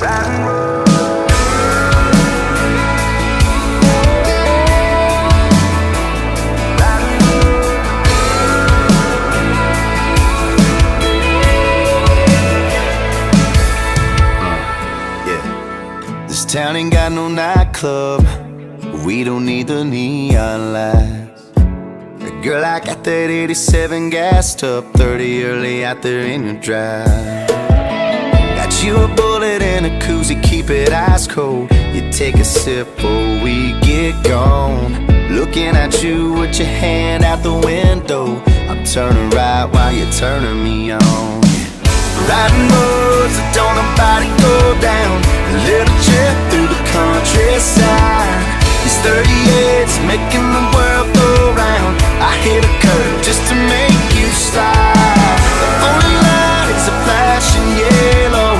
This town ain't got no nightclub, we don't need the neon lights. Girl, I got that 87 gassed up, 30 early out there in your drive. Got you a bullet and a koozie, keep it ice cold. You take a sip or we get gone. Looking at you with your hand out the window, I'm turning right while you're turning me on. Riding roads that don't nobody go down, a little trip through the countryside. These 38s making the world go round. I hit a curve just to make you slide. The only light is a flashing yellow.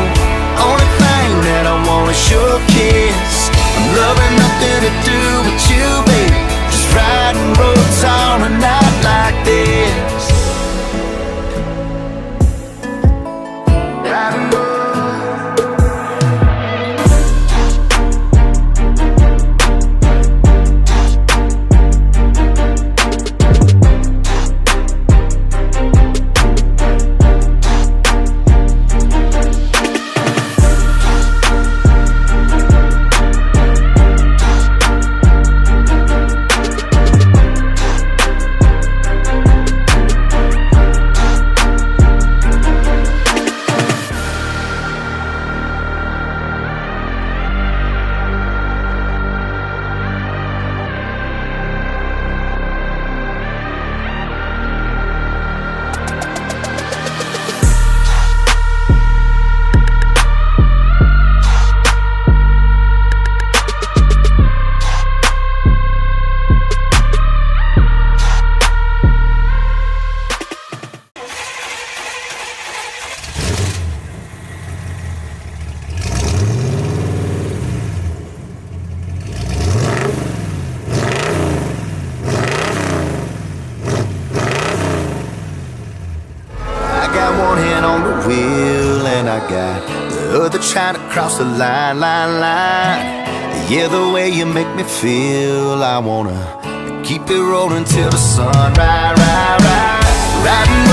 Only thing that I want is your kiss. I'm loving nothing to do with you, baby. Just riding roads on a night like this. Riding roads. One hand on the wheel and I got the other trying to cross the line. Yeah, the way you make me feel, I wanna keep it rolling till the sun. Riding